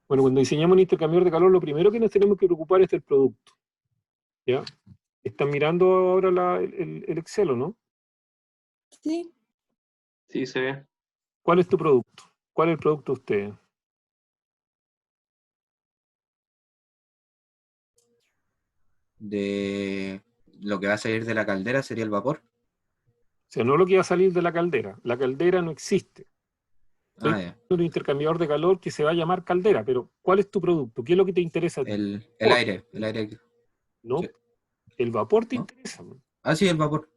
Bueno, cuando diseñamos un intercambiador de calor, lo primero que nos tenemos que preocupar es del producto. ¿Ya? ¿Están mirando ahora el Excel o no? Sí. Sí, se ve. ¿Cuál es tu producto? ¿Cuál es el producto de ustedes? De lo que va a salir de la caldera sería el vapor. O sea, no lo que va a salir de la caldera. La caldera no existe. Estoy Ah, ya. un intercambiador de calor que se va a llamar caldera, pero ¿cuál es tu producto? ¿Qué es lo que te interesa a ti? El aire, el aire. No, Sí. el vapor te ¿No? interesa. Ah, sí, el vapor.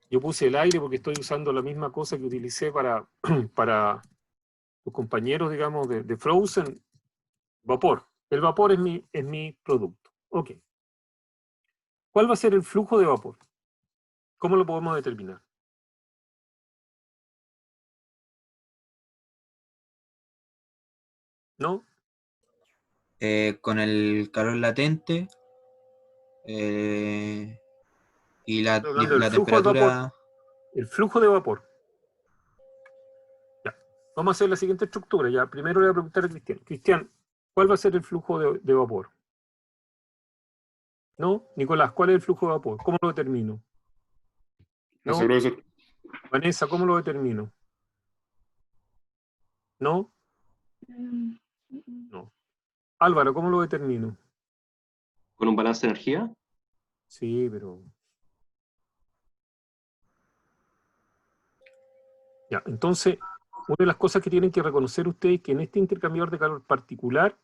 Yo puse el aire porque estoy usando la misma cosa que utilicé para, para los compañeros, digamos, de Frozen. Vapor. El vapor es mi producto. Ok. ¿Cuál va a ser el flujo de vapor? ¿Cómo lo podemos determinar? ¿No? Con el calor latente y Estoy hablando del la flujo de vapor. temperatura. El flujo de vapor. Ya. Vamos a hacer la siguiente estructura. Ya. Primero le voy a preguntar a Cristian. Cristian, ¿cuál va a ser el flujo de vapor? ¿No? Nicolás, ¿cuál es el flujo de vapor? ¿Cómo lo determino? No ¿No? sé, profesor. Vanessa, ¿cómo lo determino? ¿No? No. Álvaro, ¿cómo lo determino? ¿Con un balance de energía? Sí, pero... Ya, entonces, una de las cosas que tienen que reconocer ustedes es que en este intercambiador de calor particular,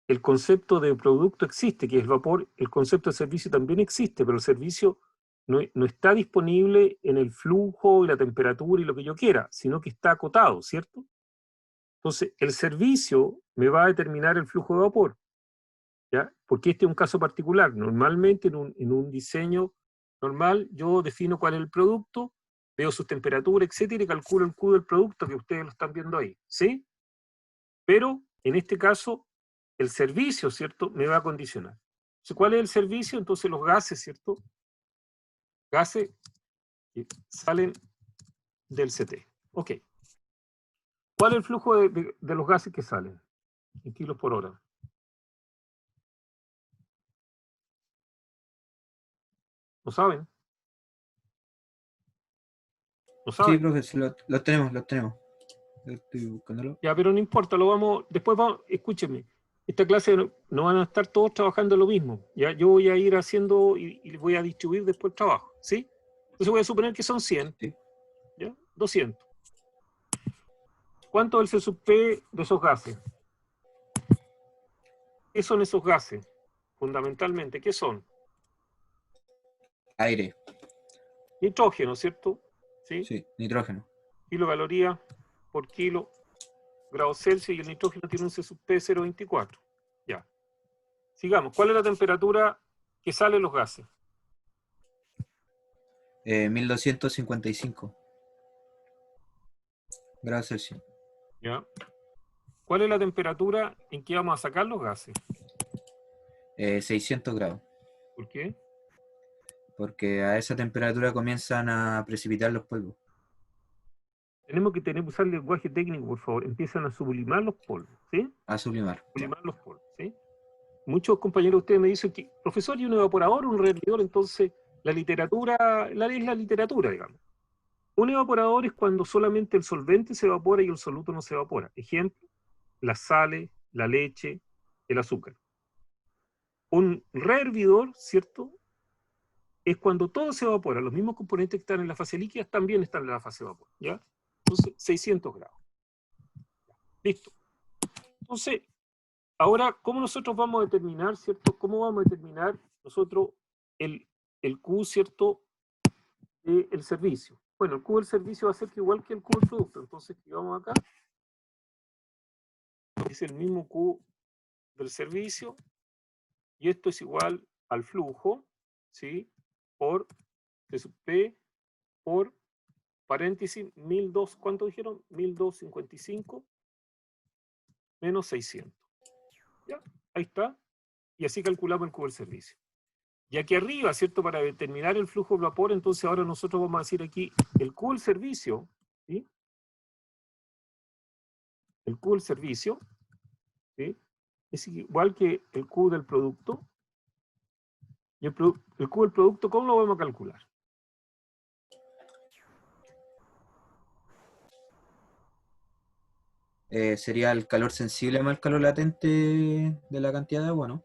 el concepto de producto existe, que es vapor, el concepto de servicio también existe, pero el servicio no está disponible en el flujo y la temperatura y lo que yo quiera, sino que está acotado, ¿cierto? Entonces, el servicio me va a determinar el flujo de vapor, ¿ya? Porque este es un caso particular. Normalmente en un diseño normal yo defino cuál es el producto, veo sus temperaturas, etcétera, y calculo el Q del producto que ustedes lo están viendo ahí, ¿sí? Pero en este caso, el servicio, ¿cierto?, me va a condicionar. Entonces, ¿cuál es el servicio? Entonces los gases, ¿cierto? Gases que salen del CT. Ok. ¿Cuál es el flujo de los gases que salen? En kilos por hora. ¿Lo saben? ¿Lo Sí, saben? profe, sí, los tenemos, los tenemos. Estoy buscándolo. Ya, pero no importa, lo vamos, después vamos, escúchenme, esta clase no van a estar todos trabajando lo mismo, ya, yo voy a ir haciendo y voy a distribuir después el trabajo, ¿sí? Entonces voy a suponer que son 100, Sí. ¿ya? 200. ¿Cuánto es el C sub P de esos gases? ¿Qué son esos gases? Fundamentalmente, ¿qué son? Aire, Nitrógeno, ¿cierto? ¿Sí? sí, nitrógeno. Kilocalorías por kilo grados Celsius y el nitrógeno tiene un C sub P de 0,24. Ya. Sigamos. ¿Cuál es la temperatura que salen los gases? 1255 grados Celsius. ¿Ya? ¿Cuál es la temperatura en que vamos a sacar los gases? 600 grados. ¿Por qué? Porque a esa temperatura comienzan a precipitar los polvos. Tenemos que usar lenguaje técnico, por favor. Empiezan a sublimar los polvos, ¿sí? A sublimar. Sublimar los polvos, ¿sí? Muchos compañeros de ustedes me dicen que, profesor, ¿y un evaporador, un rehervidor? Entonces, la literatura, es la literatura, digamos. Un evaporador es cuando solamente el solvente se evapora y el soluto no se evapora. Ejemplo, las sales, la leche, el azúcar. Un rehervidor, ¿cierto?, es cuando todo se evapora. Los mismos componentes que están en la fase líquida también están en la fase de vapor, ¿ya? Entonces, 600 grados. Listo. Entonces, ahora, ¿cómo nosotros vamos a determinar, ¿cierto? ¿Cómo vamos a determinar nosotros el Q, ¿cierto?, del servicio. Bueno, el Q del servicio va a ser igual que el Q del producto. Entonces, escribamos acá. Es el mismo Q del servicio. Y esto es igual al flujo, ¿sí? Por T sub P por paréntesis 1200, ¿cuánto dijeron? 1255 menos 600. ¿Ya? Ahí está. Y así calculamos el Q del servicio. Y aquí arriba, ¿cierto? Para determinar el flujo de vapor, entonces ahora nosotros vamos a decir aquí el Q del servicio, ¿sí? El Q del servicio ¿sí? Es igual que el Q del producto. Y el Q del producto, ¿cómo lo vamos a calcular? Sería el calor sensible más el calor latente de la cantidad de agua, ¿no?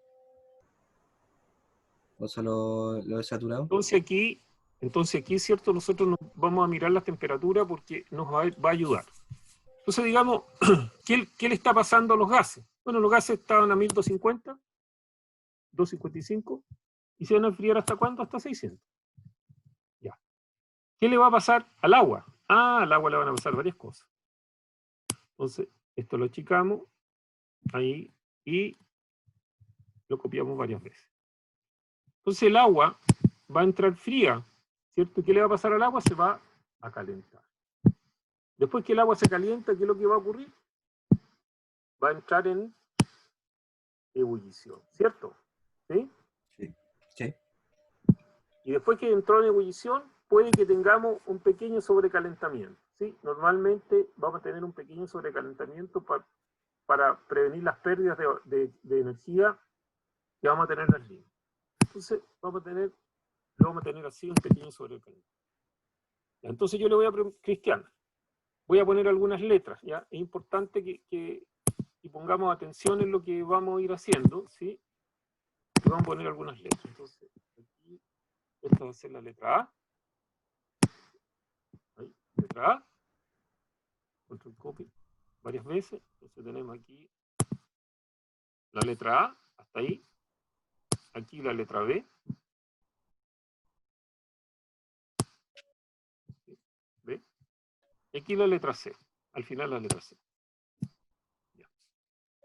O solo lo de saturado. Entonces aquí, ¿cierto? Nosotros nos vamos a mirar la temperatura porque nos va a ayudar. Entonces, digamos, ¿qué le está pasando a los gases? Bueno, los gases estaban a 1250, 255, y se van a enfriar ¿hasta cuánto? Hasta 600. Ya. ¿Qué le va a pasar al agua? Al agua le van a pasar varias cosas. Entonces, esto lo achicamos ahí y lo copiamos varias veces. Entonces el agua va a entrar fría, ¿cierto? ¿Qué le va a pasar al agua? Se va a calentar. Después que el agua se calienta, ¿qué es lo que va a ocurrir? Va a entrar en ebullición, ¿cierto? ¿Sí? Sí. Sí. Y después que entró en ebullición, puede que tengamos un pequeño sobrecalentamiento, ¿sí? Normalmente vamos a tener un pequeño sobrecalentamiento para prevenir las pérdidas de energía que vamos a tener en las líneas. Entonces, lo vamos a tener así, un pequeño sobrecalentamiento. Entonces yo le voy a preguntar, Cristian, voy a poner algunas letras, ¿ya? Es importante que pongamos atención en lo que vamos a ir haciendo, ¿sí? Y vamos a poner algunas letras. Entonces, aquí, esta va a ser la letra A. Ahí, letra A. Control copy varias veces. Entonces tenemos aquí la letra A, hasta ahí. Aquí la letra B. ¿Ve? Y aquí la letra C. Al final la letra C. Ya.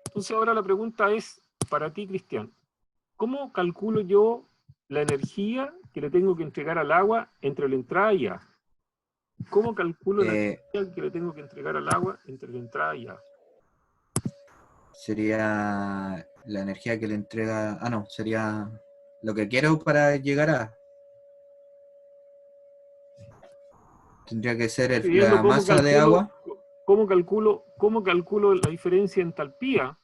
Entonces ahora la pregunta es, para ti, Cristian, ¿cómo calculo yo la energía que le tengo que entregar al agua entre la entrada y A? ¿Cómo calculo la energía que le tengo que entregar al agua entre la entrada y A? Sería la energía que le entrega... no, sería lo que quiero para llegar a... Tendría que ser la masa de agua. ¿Cómo calculo la diferencia en entalpía?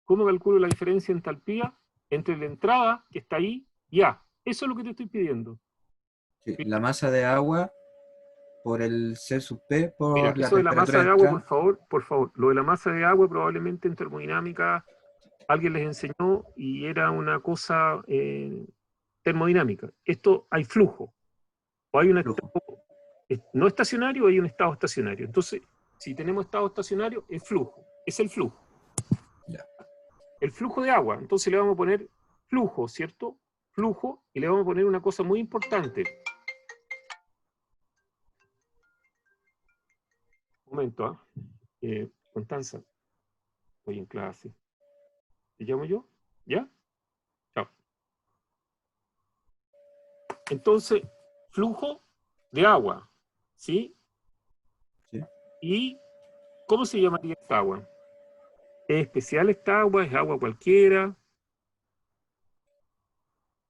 ¿Cómo calculo la diferencia en entalpía entre la entrada, que está ahí, y A? Eso es lo que te estoy pidiendo. Sí, la masa de agua por el C sub P Mira, por la eso de la temperatura masa de de agua, entrada. por favor. Lo de la masa de agua probablemente en termodinámica alguien les enseñó y era una cosa termodinámica. Esto hay flujo, o hay un Flujo. estado no estacionario o hay un estado estacionario. Entonces, si tenemos estado estacionario, es flujo, es el flujo. Ya. El flujo de agua, entonces le vamos a poner flujo, ¿cierto? Flujo, y le vamos a poner una cosa muy importante. Un momento, Constanza, estoy en clase. ¿Te llamo yo? ¿Ya? Chao. Entonces, flujo de agua, ¿sí? Sí. ¿Y cómo se llamaría esta agua? ¿Es especial esta agua? ¿Es agua cualquiera?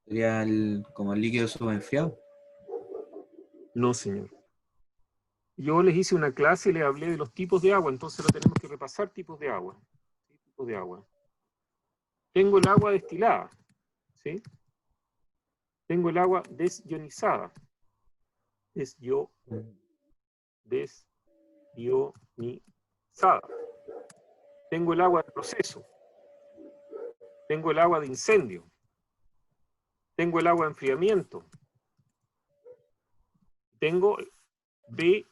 Sería como el líquido subenfriado. No, señor. Yo les hice una clase y les hablé de los tipos de agua, entonces lo tenemos que repasar, tipos de agua. ¿Sí? Tipos de agua. Tengo el agua destilada, ¿sí? Tengo el agua desionizada. Desionizada. Tengo el agua de proceso. Tengo el agua de incendio. Tengo el agua de enfriamiento. Tengo BFW.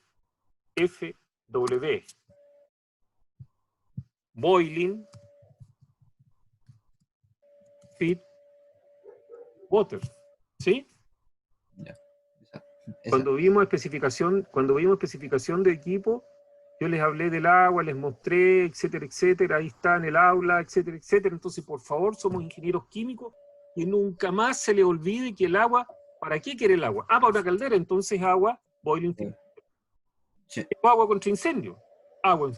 Boiling Feed Water. ¿Sí? Ya. Cuando vimos especificación de equipo, yo les hablé del agua, les mostré, etcétera, etcétera, ahí está en el aula, etcétera, etcétera. Entonces, por favor, somos ingenieros químicos y nunca más se le olvide que el agua, ¿para qué quiere el agua? Para una caldera, entonces agua, boiling. Sí. Quiero agua contra incendio, agua.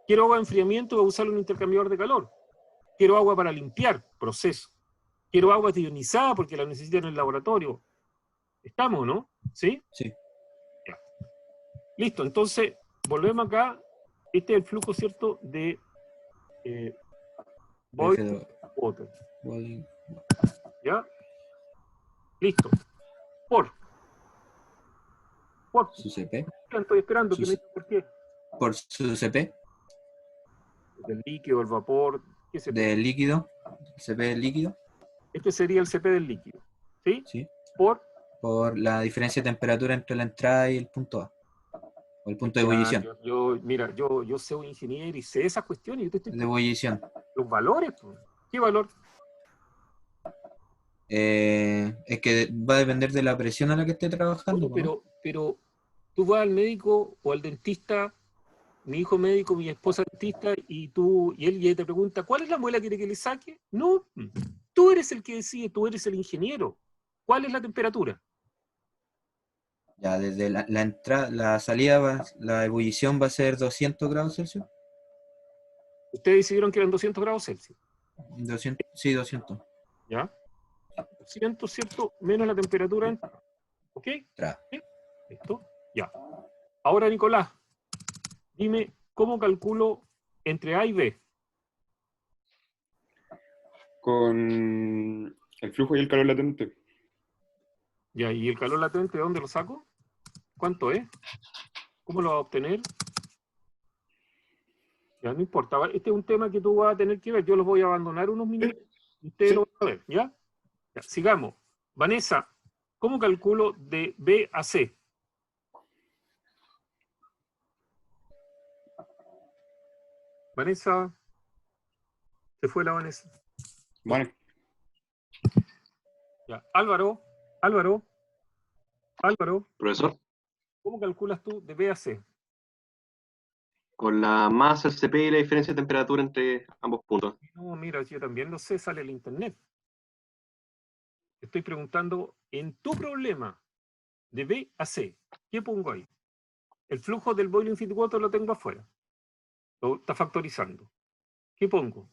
Quiero agua de enfriamiento, voy a usar un intercambiador de calor. Quiero agua para limpiar, proceso. Quiero agua ionizada porque la necesito en el laboratorio. ¿Estamos, no? ¿Sí? Sí. Ya. Listo, entonces, volvemos acá. Este es el flujo, ¿cierto? Boiling water. boiling. ¿Ya? Listo. Por Su CP. estoy esperando que me Sus- diga por qué. Por su CP El líquido, el vapor, ¿qué CP? del líquido. CP del líquido. Este sería el CP del líquido. ¿Sí? ¿Sí? Por Por la diferencia de temperatura entre la entrada y el punto A. O el punto de Ya, ebullición. mira, yo soy ingeniero y sé esas cuestiones. Yo te estoy De ebullición. los valores. Pues. ¿Qué valor? Es que va a depender de la presión a la que esté trabajando. Oye, ¿no? pero tú vas al médico o al dentista, mi hijo médico, mi esposa dentista, y él ya te pregunta, ¿cuál es la muela que quiere que le saque? No, tú eres el que decide, tú eres el ingeniero. ¿Cuál es la temperatura? Ya, desde la entrada, la salida, la ebullición va a ser 200 grados Celsius. Ustedes decidieron que eran 200 grados Celsius. 200, sí, 200. ¿Ya? 200, ¿cierto? Menos la temperatura. ¿Ok? Entrada. ¿Sí? ¿Listo? Ya. Ahora, Nicolás, dime, ¿cómo calculo entre A y B? Con el flujo y el calor latente. Ya, ¿y el calor latente de dónde lo saco? ¿Cuánto es? ¿Cómo lo va a obtener? Ya, no importa. Este es un tema que tú vas a tener que ver. Yo los voy a abandonar unos minutos y ustedes Sí. lo van a ver, ¿ya? Ya, sigamos. Vanessa, ¿cómo calculo de B a C? Vanessa, se fue la Vanessa. Bueno, Ya. Álvaro, Profesor, ¿cómo calculas tú de B a C? con la masa, el CP y la diferencia de temperatura entre ambos puntos. No, mira, yo también lo sé, sale el internet. Estoy preguntando, en tu problema, de B a C, ¿qué pongo ahí? El flujo del boiling feed water lo tengo afuera. Lo está factorizando. ¿Qué pongo?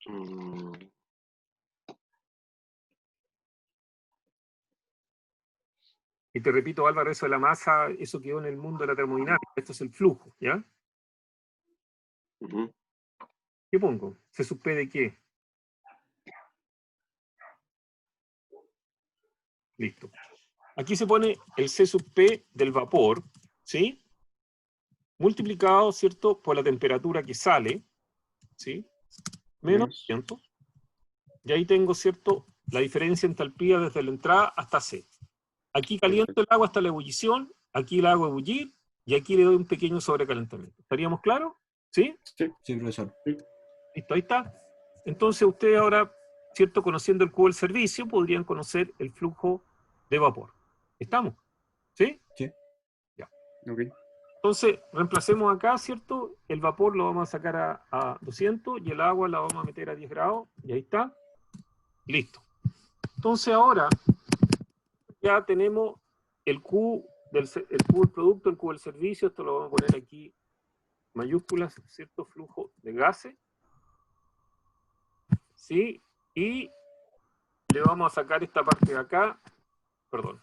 Mm, Y te repito, Álvaro, eso de la masa, eso quedó en el mundo de la termodinámica. Esto es el flujo, ¿ya? ujú. ¿Qué pongo? ¿Se supe de qué? Listo. Aquí se pone el C sub P del vapor, ¿sí? Multiplicado, ¿cierto? Por la temperatura que sale, ¿sí? Menos 200. Y ahí tengo, ¿cierto? La diferencia en entalpía desde la entrada hasta C. Aquí caliento el agua hasta la ebullición, aquí la hago ebullir, y aquí le doy un pequeño sobrecalentamiento. ¿Estaríamos claros? ¿Sí? sí. Sí, profesor. Listo, ahí está. Entonces ustedes ahora, ¿cierto? Conociendo el cubo del servicio, podrían conocer el flujo de vapor. ¿Estamos? ¿Sí? Sí. Ok. Entonces, reemplacemos acá, ¿cierto? El vapor lo vamos a sacar a 200 y el agua la vamos a meter a 10 grados. Y ahí está. Listo. Entonces ahora ya tenemos el Q del producto, el Q del servicio. Esto lo vamos a poner aquí mayúsculas, ¿cierto? Flujo de gases. ¿Sí? Y le vamos a sacar esta parte de acá. Perdón.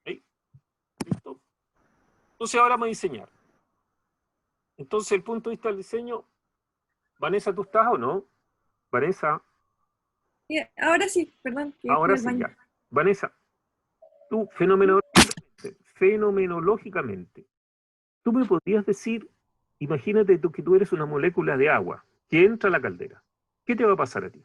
¿Sí? ¿Listo? Entonces ahora vamos a diseñar. Entonces, el punto de vista del diseño, Vanessa, ¿tú estás o no? Vanessa, Ahora sí, perdón, que fui ahora al sí, baño. ya. Vanessa, tú fenomenológicamente, tú me podrías decir, imagínate tú que tú eres una molécula de agua que entra a la caldera. ¿Qué te va a pasar a ti?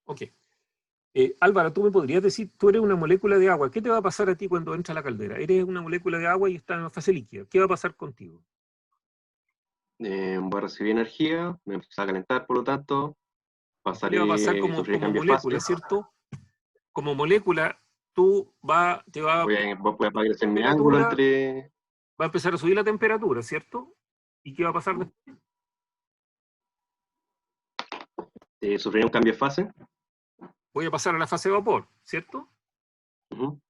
Ok. Álvaro, tú me podrías decir, tú eres una molécula de agua, ¿qué te va a pasar a ti cuando entra a la caldera? Eres una molécula de agua y está en fase líquida. ¿Qué va a pasar contigo? Voy a recibir energía, me empieza a calentar, por lo tanto, ¿Qué le va a pasar sufriré como cambios de fase. molécula, ¿cierto? Como molécula, te va Voy a crecer mi ángulo temperatura, entre. va a empezar a subir la temperatura, ¿cierto? ¿Y qué va a pasar después? Sufriré un cambio de fase. Voy a pasar a la fase de vapor, ¿cierto? Ujú.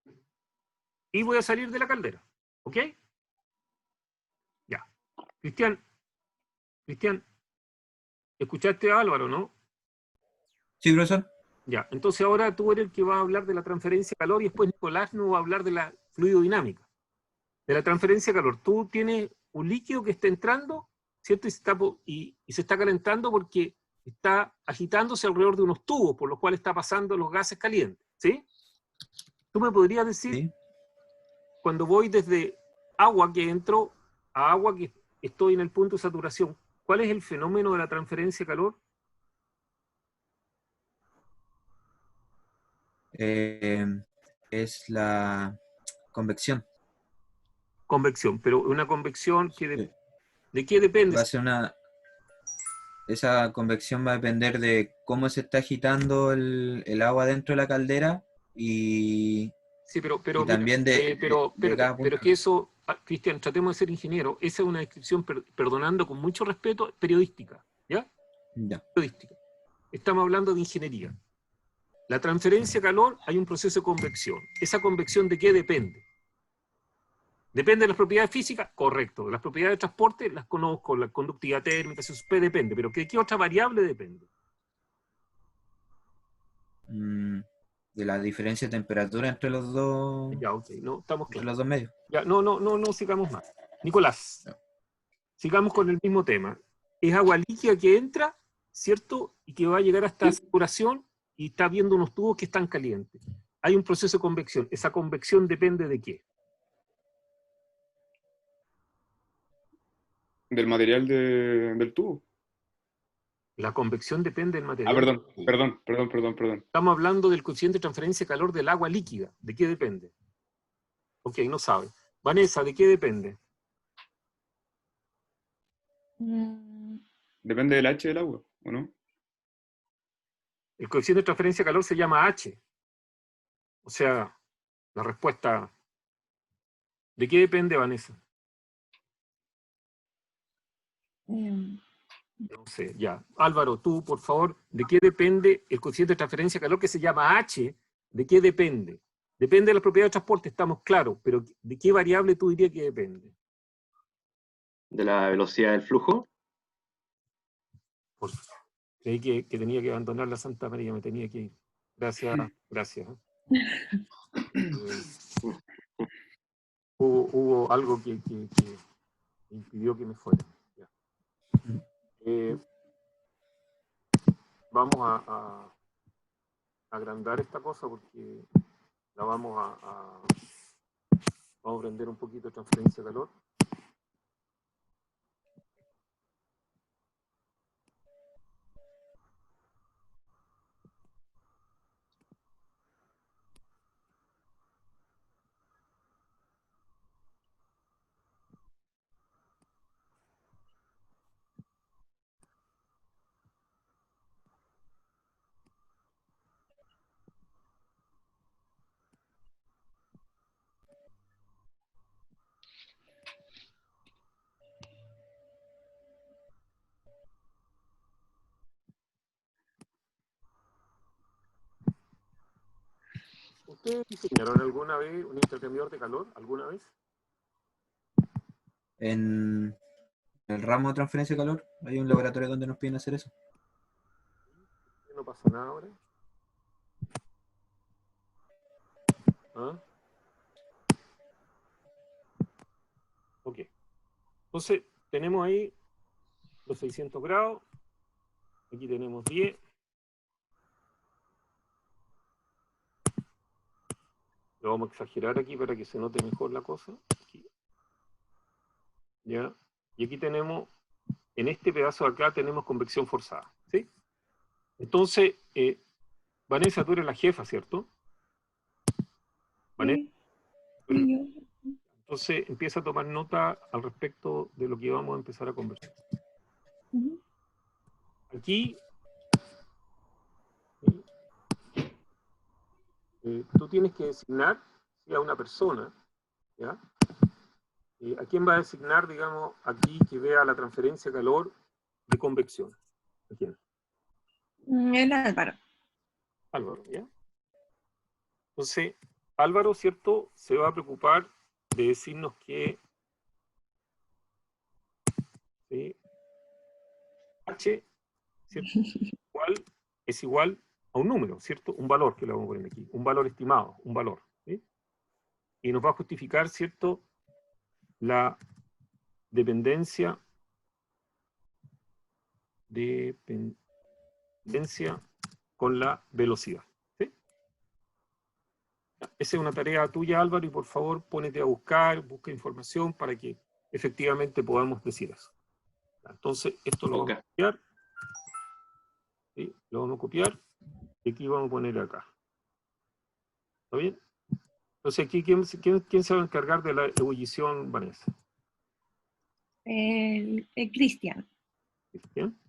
Y voy a salir de la caldera, ¿ok? Ya. Cristian, Cristian, ¿escuchaste a Álvaro, no? Sí, profesor. Ya, entonces ahora tú eres el que va a hablar de la transferencia de calor y después Nicolás nos va a hablar de la fluidodinámica. De la transferencia de calor. Tú tienes un líquido que está entrando, ¿cierto? Y se está calentando porque está agitándose alrededor de unos tubos por los cuales está pasando los gases calientes, ¿sí? ¿Tú me podrías decir, Sí. cuando voy desde agua que entro a agua que estoy en el punto de saturación, cuál es el fenómeno de la transferencia de calor? Es la convección. Convección, pero una convección que Sí. ¿de qué depende? Va a ser esa convección va a depender de cómo se está agitando el agua dentro de la caldera y Sí, pero y también mira, pero de espérate, cada pero es punto. que eso, Cristian, tratemos de ser ingeniero, esa es una descripción, perdonando con mucho respeto, periodística, ¿ya? Ya. Periodística. Estamos hablando de ingeniería. La transferencia de calor, hay un proceso de convección. ¿Esa convección de qué depende? ¿Depende de las propiedades físicas? Correcto. De las propiedades de transporte las conozco, la conductividad térmica, depende, pero ¿de qué otra variable depende? De la diferencia de temperatura entre los dos, Ya, ok, no, estamos entre claros. los dos medios. Ya, no sigamos más. Nicolás, No. sigamos con el mismo tema. Es agua líquida que entra, ¿cierto? Y que va a llegar hasta saturación y está viendo unos tubos que están calientes. Hay un proceso de convección. ¿Esa convección depende de qué? Del material del tubo. La convección depende del Ah, material. perdón. Estamos hablando del coeficiente de transferencia de calor del agua líquida. ¿De qué depende? Ok, no sabe. Vanessa, ¿de qué depende? Depende del H del agua, ¿o no? El coeficiente de transferencia de calor se llama H. O sea, la respuesta... ¿De qué depende, Vanessa? No sé, ya. Álvaro, tú, por favor, ¿de qué depende el coeficiente de transferencia de calor que se llama H? ¿De qué depende? Depende de la propiedad de transporte, estamos claros, pero ¿de qué variable tú dirías que depende? De la velocidad del flujo. Por- Creí que tenía que abandonar la Santa María, me tenía que ir. Gracias, gracias. Hubo algo que impidió que me fuera. Ya. Vamos a agrandar esta cosa porque la vamos vamos a prender un poquito de transferencia de calor. ¿Ustedes diseñaron alguna vez un intercambiador de calor? ¿Alguna vez? En el ramo de transferencia de calor hay un laboratorio donde nos piden hacer eso. No pasa nada ahora. ¿Ah? Ok. Entonces, tenemos ahí los 600 grados. Aquí tenemos 10. Lo vamos a exagerar aquí para que se note mejor la cosa. Aquí. ¿Ya? Y aquí tenemos, en este pedazo de acá tenemos convección forzada. ¿Sí? Entonces, Vanessa, tú eres la jefa, ¿cierto? Vanessa. Entonces, empieza a tomar nota al respecto de lo que vamos a empezar a conversar. Aquí, tú tienes que designar a una persona, ¿ya? ¿A quién va a designar, digamos, aquí que vea la transferencia de calor de convección? ¿A quién? El Álvaro. Álvaro, ¿ya? Entonces, Álvaro, ¿cierto?, se va a preocupar de decirnos que, ¿sí?, H, ¿cierto? Es igual a un número, ¿cierto? Un valor que le vamos a poner aquí, un valor estimado, un valor, ¿sí? Y nos va a justificar, ¿cierto?, la dependencia con la velocidad, ¿sí? Esa es una tarea tuya, Álvaro, y por favor pónete a busca información para que efectivamente podamos decir eso. Entonces, esto lo vamos a copiar, ¿sí? Lo vamos a copiar, y aquí vamos a poner acá. ¿Está bien? Entonces, aquí, ¿quién se va a encargar de la ebullición, Vanessa? El Cristian. ¿Cristian?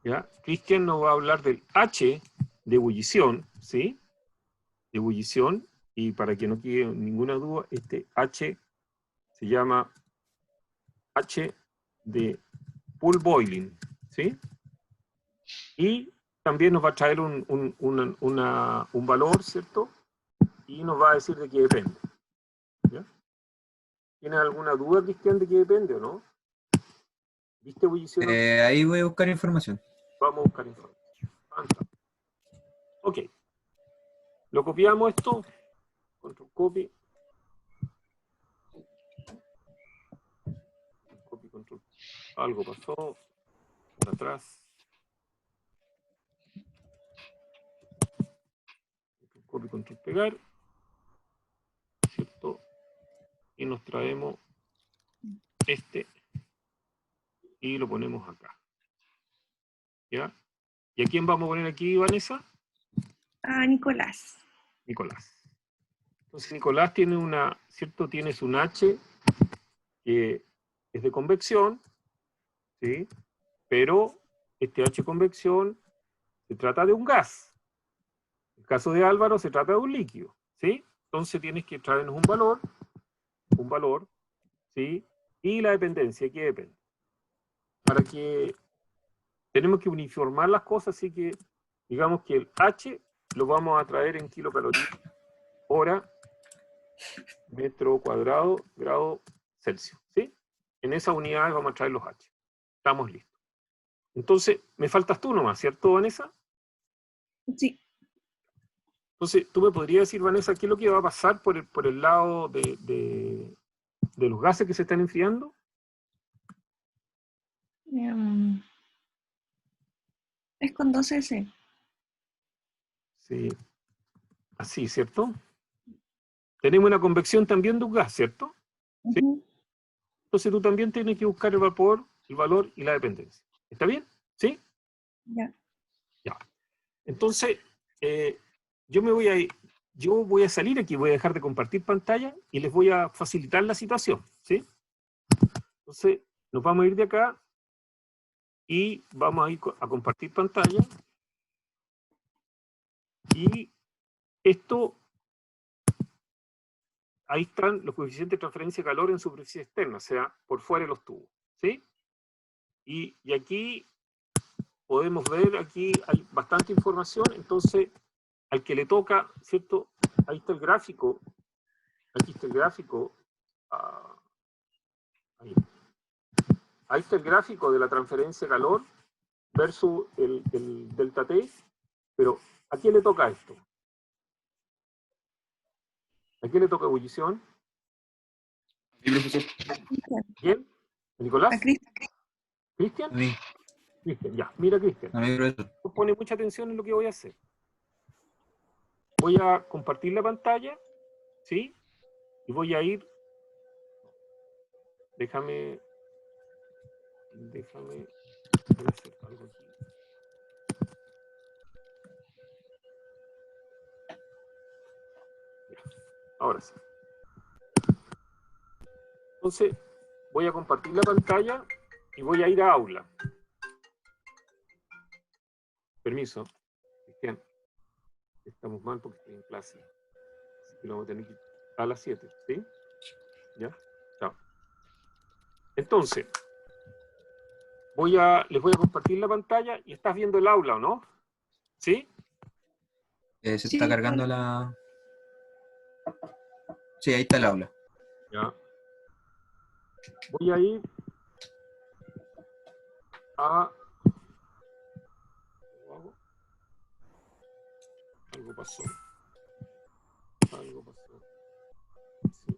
¿Ya? Cristian nos va a hablar del H de ebullición, ¿sí? De ebullición, y para que no quede ninguna duda, este H se llama H de pool boiling, ¿sí? Y también nos va a traer un valor, ¿cierto? Y nos va a decir de qué depende. ¿Ya? ¿Tienes alguna duda, Cristian, de qué depende o no? ¿Viste ebullición? Ahí voy a buscar información. Vamos a buscar información. Fantástico. Ok. Lo copiamos esto. Control copy. Copy, control. Algo pasó. Por atrás. Copy, control, pegar. ¿Cierto? Y nos traemos este. Y lo ponemos acá. ¿Ya? ¿Y a quién vamos a poner aquí, Vanessa? A Nicolás. Nicolás. Entonces Nicolás tiene ¿cierto? Tienes un H que es de convección, ¿sí? Pero este H convección se trata de un gas. En el caso de Álvaro se trata de un líquido, ¿sí? Entonces tienes que traernos un valor, ¿sí? Y la dependencia, ¿qué depende? Para que tenemos que uniformar las cosas, así que digamos que el H lo vamos a traer en kilocalorías hora, metro cuadrado, grado Celsius, ¿sí? En esas unidades vamos a traer los H. Estamos listos. Entonces, me faltas tú nomás, ¿cierto, Vanessa? Sí. Entonces, tú me podrías decir, Vanessa, ¿qué es lo que va a pasar por el lado de los gases que se están enfriando? Es con 2S. Sí. Así, ¿cierto? Tenemos una convección también de un gas, ¿cierto? ¿Sí? Entonces tú también tienes que buscar el vapor, el valor y la dependencia. ¿Está bien? ¿Sí? Ya. Ya. Entonces, yo voy a salir aquí, voy a dejar de compartir pantalla y les voy a facilitar la situación, ¿sí? Entonces, nos vamos a ir de acá y vamos a ir a compartir pantalla. Y esto, ahí están los coeficientes de transferencia de calor en superficie externa, o sea, por fuera de los tubos, ¿sí? Y aquí podemos ver, aquí hay bastante información, entonces, al que le toca, ¿cierto? Ahí está el gráfico, aquí está el gráfico, ahí está el gráfico de la transferencia de calor versus el delta T, pero ¿a quién le toca esto? ¿A quién le toca ebullición? Sí, profesor. ¿Quién? ¿Nicolás? A Cristian. ¿Cristian? A mí, Cristian, ya, mira Cristian. a mí, profesor. Pone mucha atención en lo que voy a hacer. Voy a compartir la pantalla, ¿sí? Y voy a ir, déjame voy a hacer algo aquí. Ya, ahora sí. Entonces, voy a compartir la pantalla y voy a ir a aula. Permiso, Cristian. Estamos mal porque estoy en clase. Así que lo vamos a tener que ir a las 7, ¿sí? ¿Ya? Chao. Entonces, les voy a compartir la pantalla y estás viendo el aula, ¿o no? ¿Sí? Se Sí, está cargando la... Sí, ahí está el aula. Ya. Voy a ir a... Algo pasó. Algo pasó. Sí.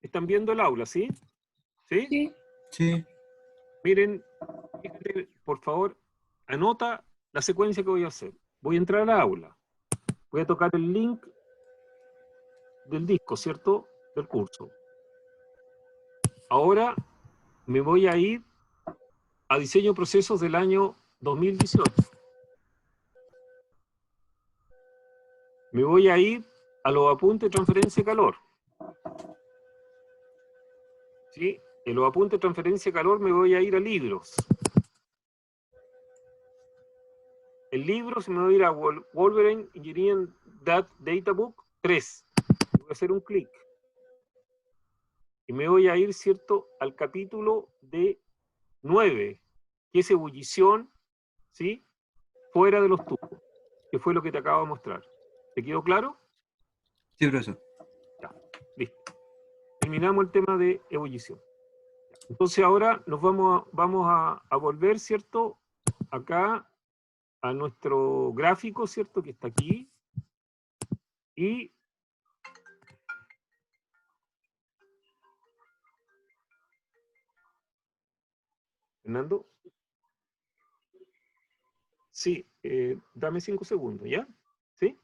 Están viendo el aula, ¿sí? ¿Sí? Sí. Sí. Miren, fíjate, por favor, anota la secuencia que voy a hacer. Voy a entrar a la aula. Voy a tocar el link del disco, ¿cierto? Del curso. Ahora me voy a ir a diseño de procesos del año 2018. Me voy a ir a los apuntes de transferencia de calor. ¿Sí? En los apuntes de transferencia de calor me voy a ir a libros. En libros me voy a ir a Wolverine Engineering Data Book 3. Voy a hacer un clic. Y me voy a ir, ¿cierto?, al capítulo de 9, que es ebullición, ¿sí?, fuera de los tubos, que fue lo que te acabo de mostrar. ¿Te quedó claro? Sí, profesor. Ya, listo. Terminamos el tema de ebullición. Entonces ahora nos vamos a volver, ¿cierto?, acá a nuestro gráfico, ¿cierto?, que está aquí. Y Fernando. Sí, dame 5 segundos, ¿ya? ¿Sí?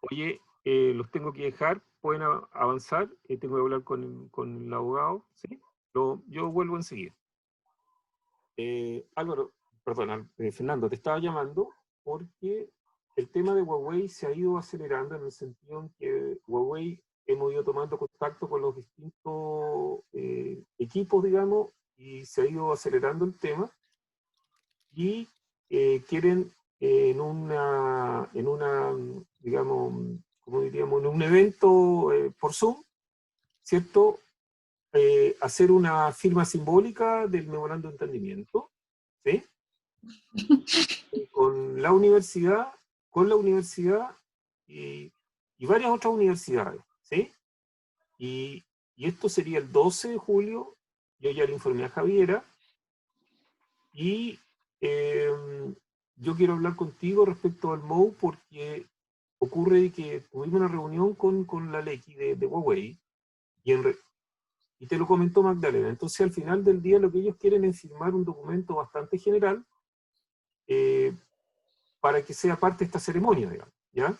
Oye, los tengo que dejar, pueden avanzar, tengo que hablar con el abogado, ¿sí? Yo vuelvo enseguida. Álvaro, perdón, Fernando, te estaba llamando porque el tema de Huawei se ha ido acelerando en el sentido en que Huawei hemos ido tomando contacto con los distintos equipos, digamos, y se ha ido acelerando el tema y quieren digamos, como diríamos, en un evento por Zoom, ¿cierto? Hacer una firma simbólica del memorando de entendimiento, ¿sí? Con la universidad y varias otras universidades, ¿sí? Y esto sería el 12 de julio, yo ya le informé a Javiera, y yo quiero hablar contigo respecto al MOU porque ocurre que tuvimos una reunión con la Lequi de Huawei y te lo comentó Magdalena. Entonces al final del día lo que ellos quieren es firmar un documento bastante general para que sea parte de esta ceremonia, digamos, ¿ya?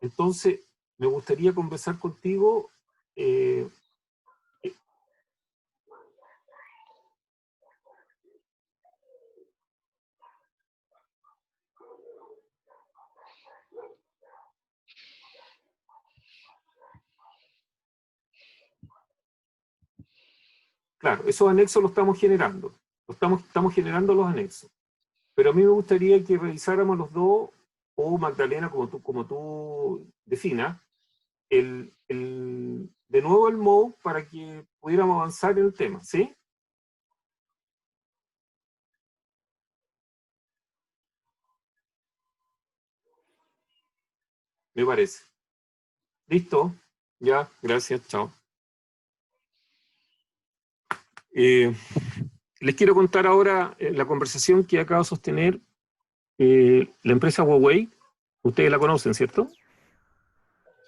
Entonces me gustaría conversar contigo claro, esos anexos los estamos generando, estamos generando los anexos. Pero a mí me gustaría que revisáramos los dos, o Magdalena, como tú definas, de nuevo el MOU para que pudiéramos avanzar en el tema, ¿sí? Me parece. ¿Listo? Ya, gracias, chao. Les quiero contar ahora la conversación que acaba de sostener la empresa Huawei. Ustedes la conocen, ¿cierto?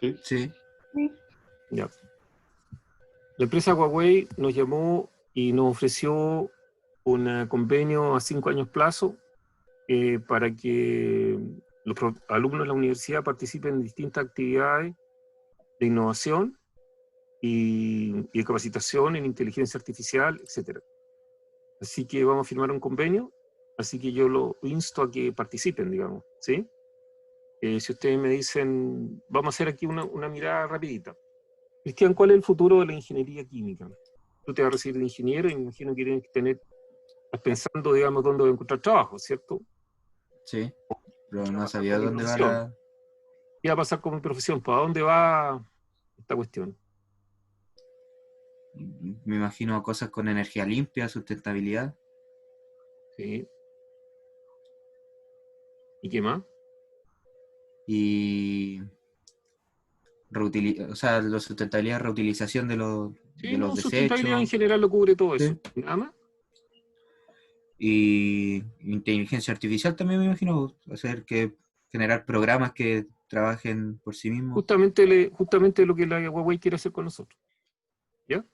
Sí. Sí. Ya. La empresa Huawei nos llamó y nos ofreció un convenio a 5 años plazo para que los alumnos de la universidad participen en distintas actividades de innovación y de capacitación en inteligencia artificial, etc. Así que vamos a firmar un convenio, así que yo lo insto a que participen, digamos, ¿sí? Si ustedes me dicen, vamos a hacer aquí una mirada rapidita. Cristian, ¿cuál es el futuro de la ingeniería química? Tú te vas a recibir de ingeniero y me imagino que tienes que estás pensando, digamos, dónde voy a encontrar trabajo, ¿cierto? Sí. Pero ¿Qué va a no pasar sabía con mi dónde va profesión? la... ¿Qué va a pasar con mi profesión? ¿Para dónde va esta cuestión? me imagino cosas con energía limpia, sustentabilidad. Sí. ¿Y qué más? Y o sea, la sustentabilidad, reutilización de Sí, los no, sustentabilidad en desechos. general lo cubre todo Sí. eso. ¿Nada más? Y inteligencia artificial también me imagino, generar programas que trabajen por sí mismos. Justamente lo que la Huawei quiere hacer con nosotros. ¿Ya?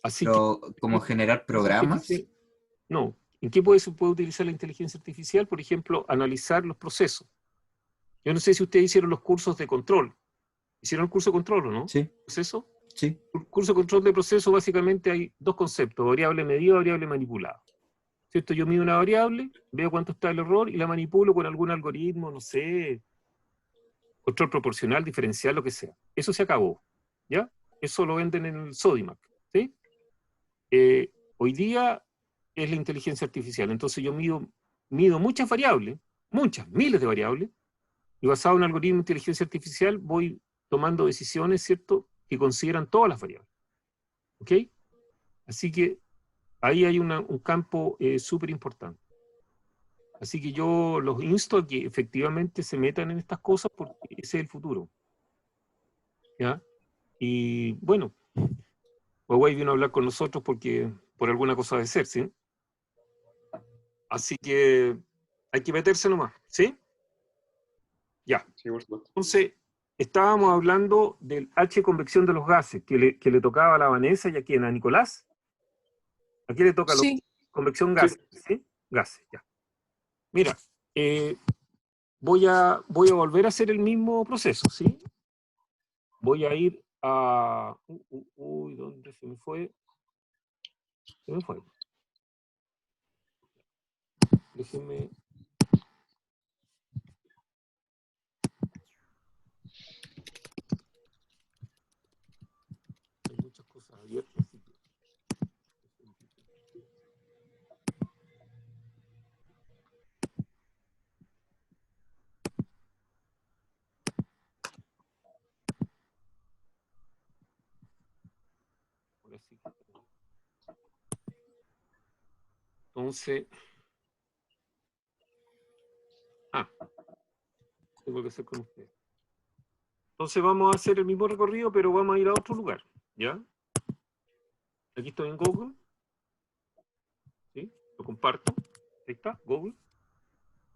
Así que, Pero como generar programas. no. ¿En qué se puede utilizar la inteligencia artificial? Por ejemplo, analizar los procesos. Yo no sé si ustedes hicieron los cursos de control. ¿Hicieron el curso de control o no? Sí, ¿Proceso? sí. El curso de control de proceso, básicamente hay dos conceptos: variable medida, variable manipulada. ¿Cierto? Yo mido una variable, veo cuánto está el error y la manipulo con algún algoritmo, no sé, control proporcional, diferencial, lo que sea. Eso se acabó. ¿Ya? Eso lo venden en el Sodimac. ¿Sí? Hoy día es la inteligencia artificial. Entonces yo mido muchas variables, muchas, miles de variables, y basado en un algoritmo de inteligencia artificial voy tomando decisiones, ¿cierto?, que consideran todas las variables. ¿Ok? Así que ahí hay un campo súper importante. Así que yo los insto a que efectivamente se metan en estas cosas porque ese es el futuro. ¿Ya? Y bueno, Huawei vino a hablar con nosotros porque por alguna cosa de ser, ¿sí? Así que hay que meterse nomás, ¿sí? Ya. Sí, por supuesto. Entonces, estábamos hablando del H convección de los gases, que le tocaba a la Vanessa y a quién, a Nicolás. ¿A quién le toca la Sí. convección gases? ¿Sí? Gases, ya. Mira, voy a volver a hacer el mismo proceso, ¿sí? Voy a ir a... Uy, ¿dónde se me fue? Se me fue. Déjenme... Hay muchas cosas abiertas, así que... Ahora sí que... Entonces... tengo que hacer con ustedes. Entonces vamos a hacer el mismo recorrido, pero vamos a ir a otro lugar, ¿ya? Aquí estoy en Google, ¿sí? Lo comparto. Ahí está, Google.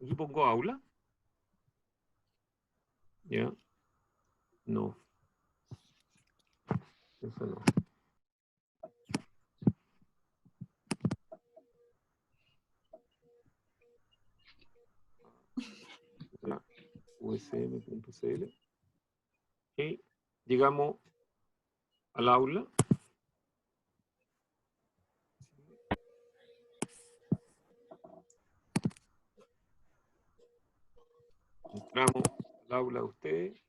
Aquí pongo aula. ¿Ya? No. Eso no. Ya. usm.cl. Y llegamos al aula. Entramos al aula de ustedes.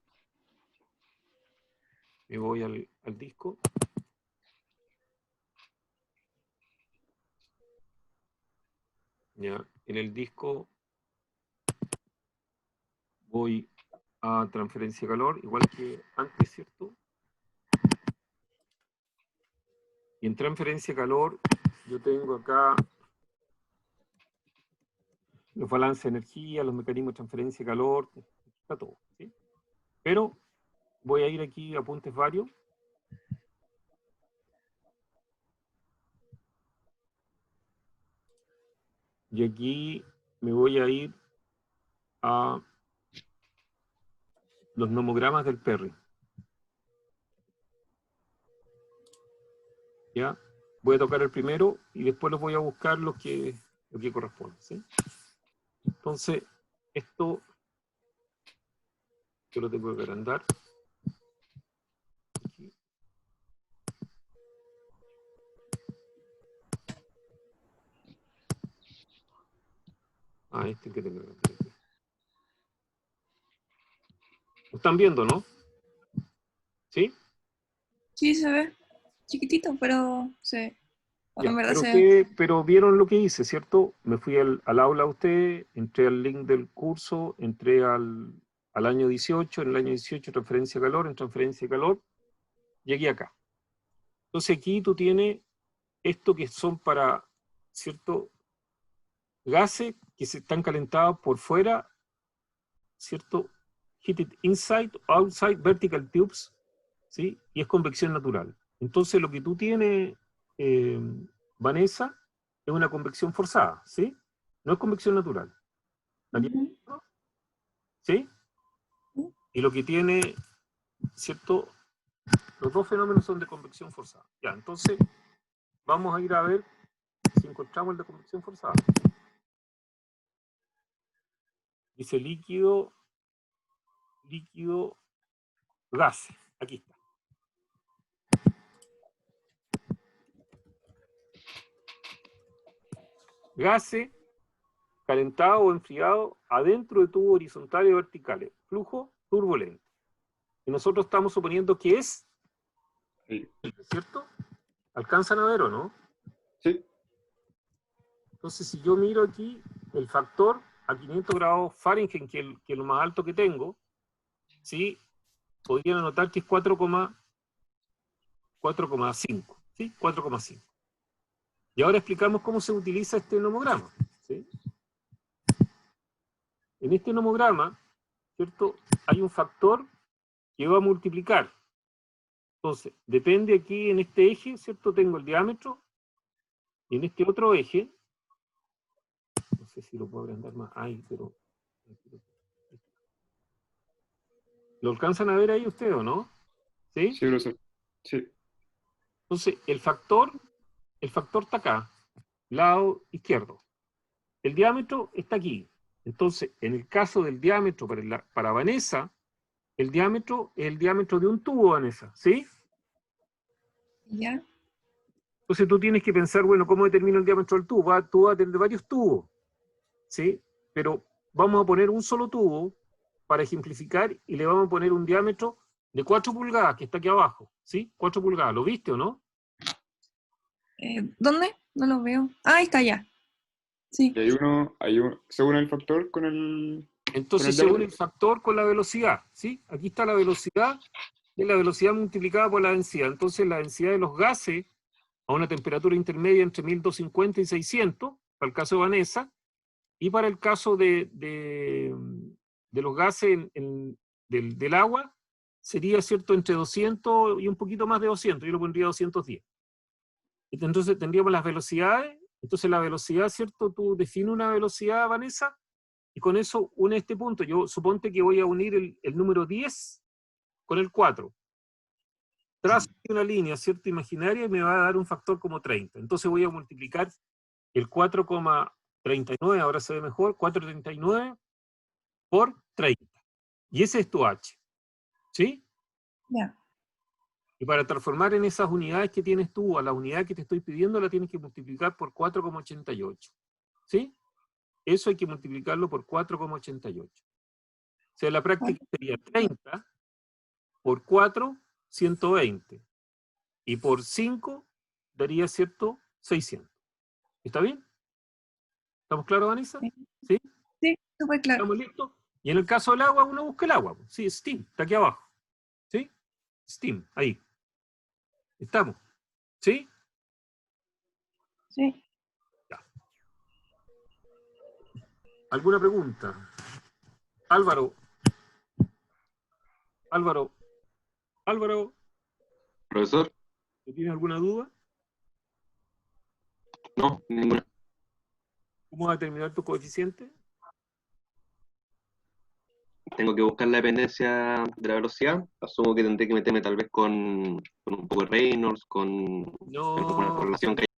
Me voy al disco. Ya. En el disco voy a transferencia de calor, igual que antes, ¿cierto? Y en transferencia de calor yo tengo acá los balances de energía, los mecanismos de transferencia de calor, está todo, ¿sí? Pero voy a ir aquí a apuntes varios. Y aquí me voy a ir a los nomogramas del Perry. ¿Ya? Voy a tocar el primero y después los voy a buscar lo que corresponde, ¿sí? Entonces, esto yo lo tengo que agrandar. Aquí. Este que tengo que agrandar aquí. Lo están viendo, ¿no? ¿Sí? Sí, se ve chiquitito, pero Ya, en verdad se ve. pero vieron lo que hice, ¿cierto? Me fui al aula a usted, entré al link del curso, entré al año 18, en el año 18 transferencia de calor, en transferencia de calor, llegué acá. Entonces aquí tú tienes esto que son para, ¿cierto? Gases que se están calentados por fuera, ¿cierto? Heated inside, outside, vertical tubes, ¿sí? Y es convección natural. Entonces lo que tú tienes, Vanessa, es una convección forzada, ¿sí? No es convección natural. Ujú. ¿Sí? Y lo que tiene, ¿cierto? Los dos fenómenos son de convección forzada. Ya, entonces vamos a ir a ver si encontramos el de convección forzada. Dice líquido, gas. Aquí está. Gases calentado o enfriado adentro de tubos horizontales o verticales. Flujo turbulento. Y nosotros estamos suponiendo que es, Ahí. ¿cierto? ¿Alcanzan a ver o no? Sí. Entonces, si yo miro aquí el factor a 500 grados Fahrenheit, que es lo más alto que tengo, ¿sí? Podrían anotar que es 4,5. ¿Sí? 4,5. Y ahora explicamos cómo se utiliza este nomograma. ¿Sí? En este nomograma, ¿cierto? Hay un factor que va a multiplicar. Entonces, depende aquí en este eje, ¿cierto? Tengo el diámetro, y en este otro eje, no sé si lo puedo agrandar más, ay, pero... ¿Lo alcanzan a ver ahí ustedes o no? ¿Sí? Sí, profesor. Sí. Entonces, el factor está acá, lado izquierdo. El diámetro está aquí. Entonces, en el caso del diámetro para Vanessa, el diámetro es el diámetro de un tubo, Vanessa, ¿sí? ¿Ya? Entonces tú tienes que pensar, bueno, ¿cómo determino el diámetro del tubo? Tú vas a tener varios tubos, ¿sí? Pero vamos a poner un solo tubo para ejemplificar y le vamos a poner un diámetro de 4 pulgadas, que está aquí abajo, ¿sí? 4 pulgadas, ¿lo viste o no? ¿Dónde? No lo veo. Ah, ahí está ya. Sí. Y según el factor con el Entonces se une diámetro. el factor con la velocidad, ¿sí? Aquí está la velocidad, y la velocidad multiplicada por la densidad. Entonces la densidad de los gases a una temperatura intermedia entre 1250 y 600, para el caso de Vanessa, y para el caso de los gases del agua, sería, ¿cierto?, entre 200 y un poquito más de 200, yo lo pondría 210. Entonces tendríamos las velocidades, entonces la velocidad, ¿cierto? Tú defines una velocidad, Vanessa, y con eso une este punto. Yo suponte que voy a unir el número 10 con el 4. Trazo una línea, ¿cierto?, imaginaria, y me va a dar un factor como 30. Entonces voy a multiplicar el 4,39, ahora se ve mejor, 4,39 por 30. Y ese es tu H. ¿Sí? Ya. Y para transformar en esas unidades que tienes tú a la unidad que te estoy pidiendo, la tienes que multiplicar por 4,88. ¿Sí? Eso hay que multiplicarlo por 4,88. O sea, la práctica sería 30 por 4, 120. Y por 5 daría, ¿cierto?, 600. ¿Está bien? ¿Estamos claros, Vanessa? Sí. ¿Sí? Sí, súper claro. ¿Estamos listos? Y en el caso del agua, uno busca el agua. Sí, steam, está aquí abajo. ¿Sí? Steam, ahí. Estamos. ¿Sí? Sí. Ya. ¿Alguna pregunta? Álvaro. Profesor, ¿Tienes alguna duda? no, ninguna. ¿Cómo va a determinar tu coeficiente? Tengo que buscar la dependencia de la velocidad. Asumo que tendré que meterme tal vez con un poco de Reynolds, con alguna No, correlación que